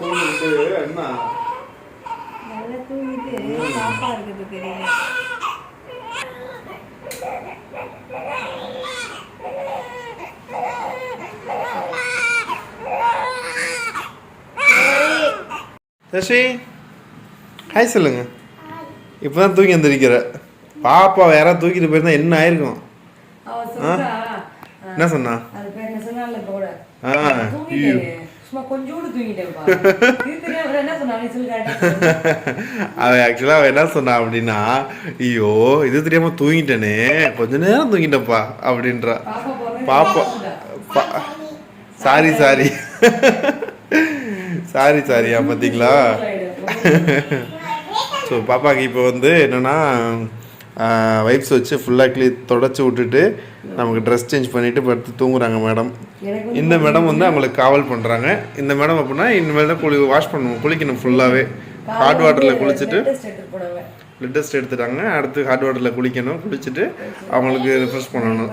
தூங்கிட்டு என்ன நல்லா தூங்கிட்டு பாப்பா இருக்குது தெரியல. சசி ஹாய் சொல்லுங்க. இப்பதான் தூங்கி வந்திருக்கிற பாப்பா யாராவது தூக்கிட்டு போயிருந்தா என்ன ஆயிருக்கும்? என்ன சொன்னா? அவன் ஆக்சுவலா அவன் என்ன சொன்னா அப்படின்னா, ஐயோ இது தெரியாம தூங்கிட்டேனே, கொஞ்ச நேரம் தூங்கிட்டப்பா அப்படின்றா. பாப்பா சாரி சாரி சாரி சாரியா பார்த்தீங்களா? ஸோ பாப்பாவுக்கு இப்போ வந்து என்னென்னா வைப்ஸ் வச்சு ஃபுல்லாக தொடச்சி விட்டுட்டு நமக்கு ட்ரெஸ் சேஞ்ச் பண்ணிவிட்டு படுத்து தூங்குறாங்க மேடம். இந்த மேடம் வந்து அவங்களுக்கு காவல் பண்ணுறாங்க. இந்த மேடம் அப்படின்னா இனிமேல் தான் வாஷ் பண்ணுவோம், குளிக்கணும் ஃபுல்லாகவே. ஹாட் வாட்டரில் குளிச்சுட்டு பிளட் டெஸ்ட் எடுத்துட்டாங்க. அடுத்து ஹாட் வாட்டரில் குளிக்கணும், குளிச்சுட்டு அவங்களுக்கு ரிஃப்ரெஷ் பண்ணணும்,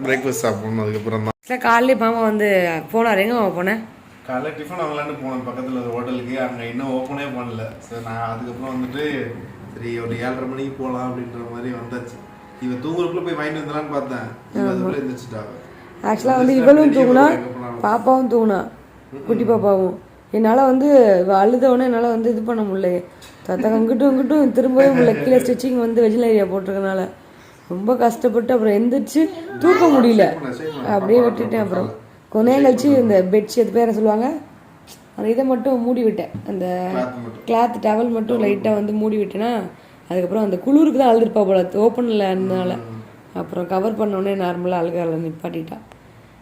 பிரேக்ஃபாஸ்ட் சாப்பிடணும். அதுக்கப்புறம் தான் காலையில மாமா வந்து போனார். எங்கே மாமா போனேன்? காலைல டிஃபன் வாங்கலான்னு போனேன் பக்கத்தில் ஒரு ஹோட்டலுக்கு. அங்கே இன்னும் ஓப்பனே பண்ணல. சரி நான் அதுக்கப்புறம் வந்துட்டு சரி ஒரு 7:30 மணிக்கு போகலாம் அப்படின்ற மாதிரி வந்தாச்சு. இவன் தூங்குறதுக்குள்ள போய் வாங்கிட்டு வந்தலான்னு பார்த்தேன். அதுக்குள்ளே எழுந்திரிச்சிட்டாங்க. ஆக்சுவலாக வந்து இவளும் தூங்குனா, பாப்பாவும் தூங்குனா, குட்டி பாப்பாவும். என்னால் வந்து அழுதவொடனே என்னால் வந்து இது பண்ண முடியல. தத்தா அங்கிட்டும் திரும்பவே முடியல. கீழே ஸ்டிச்சிங் வந்து வெஜில் ஏரியா போட்டிருக்கனால ரொம்ப கஷ்டப்பட்டு அப்புறம் எந்திரிச்சு தூக்க முடியல. அப்படியே விட்டுட்டேன். அப்புறம் கொஞ்ச நேரம் கழிச்சு இந்த பெட்ஷீட் பேரை சொல்லுவாங்க, அந்த இதை மட்டும் மூடி விட்டேன். அந்த கிளாத் டவல் மட்டும் லைட்டாக வந்து மூடி விட்டேன்னா அதுக்கப்புறம் அந்த குளிருக்கு தான் அழுதுருப்பா போல, ஓப்பனில் இருந்தனால. அப்புறம் கவர் பண்ணோடனே நார்மலாக அழுகால நிப்பாட்டிட்டா.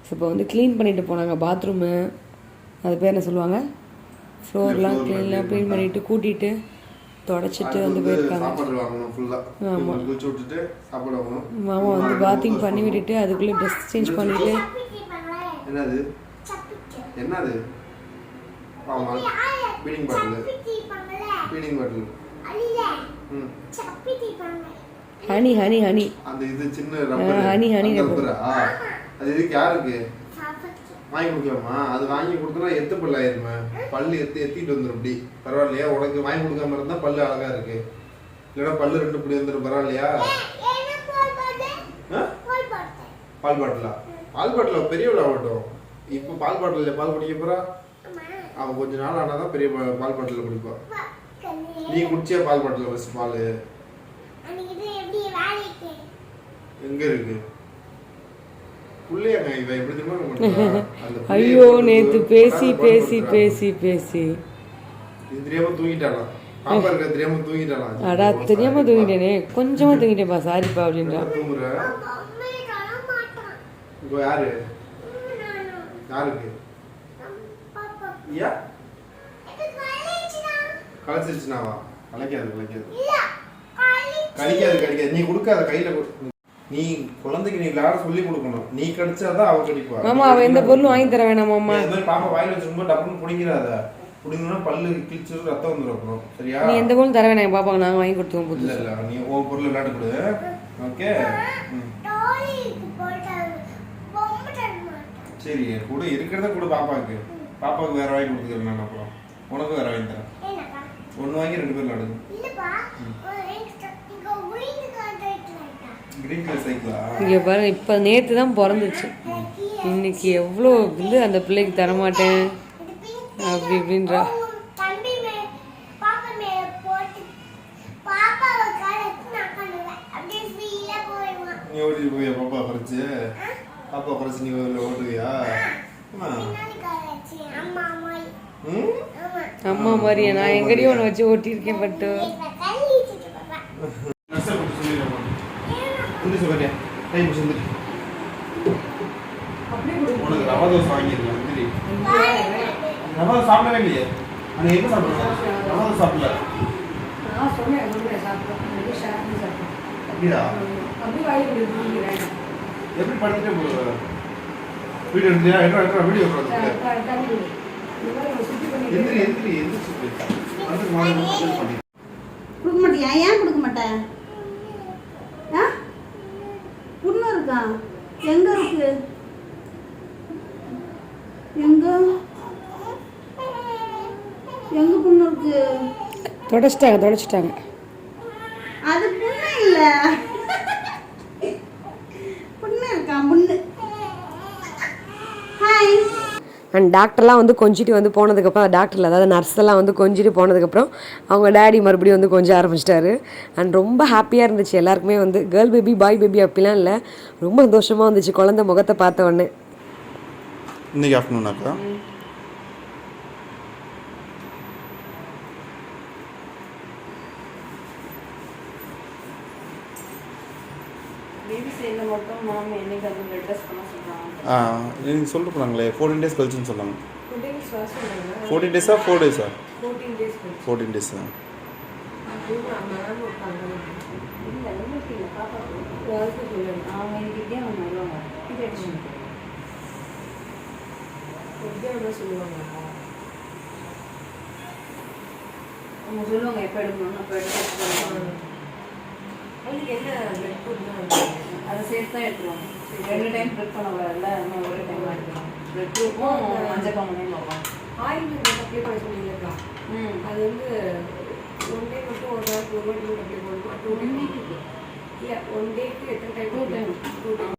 ஸோ இப்போ வந்து க்ளீன் பண்ணிட்டு போனாங்க பாத்ரூமு. அது பேர் என்ன சொல்லுவாங்க, ஃப்ளோர்லாம் க்ளீன் பண்ணிட்டு கூட்டிட்டு தொடச்சிட்டு வந்து போயிருக்காங்க. ஆமாம், மாமா வந்து பாத்திங் பண்ணி விட்டுட்டு அதுக்குள்ளே ட்ரெஸ் சேஞ்ச் பண்ணிட்டு என்னது ஆமா பீடிங் பாட்டில் ஹனி ஹனி ஹனி அந்த இது சின்ன ரப்பர் ஹனி ரப்பர். அது இதுக்கு யாருக்கு வாங்கி கொடுக்கலாமா? அது வாங்கி கொடுத்தா எத்து பல்லு ஆயிருமே, பல்லு எத்திட்டு வந்துடும். அப்படி பரவாயில்லையா? உனக்கு வாங்கி கொடுக்காம இருந்தா பல்லு அழகா இருக்கு, இல்லைன்னா பல்லு 2 புடி வந்துடும். பரவாயில்லையா? பால் பாட்டிலா? பால் பாட்டில பெரியவள ஆகட்டும். இப்போ பால் பாட்டில் பால் குடிக்க போறா. அவன் கொஞ்ச நாள் ஆனாதான் பெரிய பால் பாட்டில் குடிப்பா. நீ குடிச்சியா பால் பாட்டில்? ஃபர்ஸ்ட் பால் எங்க இருக்கு? புள்ளையாங்க இவ எப்படி தெரியுமா? ஐயோ நேத்து பேசி பேசி பேசி பேசி இது தெரியாம தூங்கிட்டானா? பாப்பா இருக்க தெரியாம தூங்கிட்டானா? அடா தெரியாம தூங்கிட்டேனே, கொஞ்சமா தூங்கிட்டேன்ப்பா, சாரிப்பா அப்படின்றா. தூங்குற இப்போ யாரு யாருக்கு? யா கலைச்சிருச்சுனாவா? கலைக்காது நீ கொடுக்காத கையில. நீ குழந்தைக்கு நீ விளையாட சொல்லி கொடுக்கணும். நீ கடிச்சாதான் அவ கடிப்பா. மாமா அவ எந்த பொருளும் வாங்கி தர வேணாம் மாமா. இந்த மாதிரி பாப்பா வாயில வச்சிருக்கும்போது டப்புன்னு புடிங்கிறாத. புடிங்கனா பல்லு கிழிச்சு ரத்தம் வந்துரும் அப்புறம். சரியா? நீ எந்த பொருளும் தர வேணாம் பாப்பாக்கு, நாங்க வாங்கி கொடுத்துவோம். புதுசா இல்ல நீ ஓ பொருள் விளையாட கொடு. ஓகே சரி கூட இருக்கிறத கூட பாப்பாக்கு. பாப்பாக்கு வேற வாங்கி கொடுத்துக்கிறேன் நான். அப்புறம் உனக்கு வேற வாங்கி தரேன். ஒன்னு வாங்கி 2 பேர் விளையாடுங்க. இங்கே பாருங்க, இப்போ நேற்று தான் பிறந்துச்சு. இன்னைக்கு எவ்வளோ வந்து அந்த பிள்ளைக்கு தரமாட்டேன் அப்படி இப்படின்றா. நீ ஓடிட்டு போவியா பாப்பா குறைச்சு? பாப்பா குறைச்சு நீ ஓடுவியா? அம்மா மாதிரியா? நான் எங்கடியும் ஒன்று வச்சு ஓட்டியிருக்கேன். பட்டு உனக்கு ரவா தோசை வாங்கிருக்கேன். ரவா தோசை சாப்பிடவே இல்லையே. அன்னைக்கு எப்போ சாப்பிடுறேன்? ரவா தோசை சாப்பிடல. அப்படியா? எப்படி படுத்துட்டே போடுற? வீடியோ எடுத்தியா? என்ன வீடியோ கொடுக்க மாட்டியா? ஏன் கொடுக்க மாட்டேன்? புண்ணு இருக்கா? எங்க இருக்கு? எங்க இருக்கு? தொடச்சிட்டாங்க. அது புண்ணு இல்ல. புண்ணு இருக்கா? புண்ணு. ஹாய். அண்ட் டாக்டர்லாம் வந்து கொஞ்சிட்டு வந்து போனதுக்கப்புறம் டாக்டரில் அதாவது நர்ஸ் எல்லாம் வந்து கொஞ்சிட்டு போனதுக்கப்புறம் அவங்க டேடி மறுபடியும் வந்து கொஞ்சம் ஆரம்பிச்சிட்டாரு. அண்ட் ரொம்ப ஹாப்பியாக இருந்துச்சு எல்லாருக்குமே வந்து. கேர்ள் பேபி பாய் பேபி அப்படிலாம் இல்லை, ரொம்ப சந்தோஷமாக இருந்துச்சு குழந்தை முகத்தை பார்த்த உடனே. இன்னைக்கு ஆஃப்டர்நூனாக்கா நீங்கள் சொல்லிட்டு போனாங்களே 14 days கழிச்சுன்னு சொன்னாங்க. 14 days 4 days 14 days. சொல்லுவாங்க எப்போ எடுக்கணும் அப்போ எடுத்து அதை சேர்த்து தான் எடுத்துருவாங்க. 2 டைம் ப்ரெட் பண்ண கூடாதுல்ல, நம்ம ஒரே டைம் எடுத்துருவோம். ப்ரெட்டும் மஞ்சள் காமனையும் பார்ப்போம். ஆயில் அப்ளை பண்ண சொன்னீங்களா? அது வந்து 1 day மட்டும் ஒரு நாள் அப்ளை பண்ணணும். 2 day இல்லை 1 டேக்கு எத்தனை டைம்? 2 டைம்.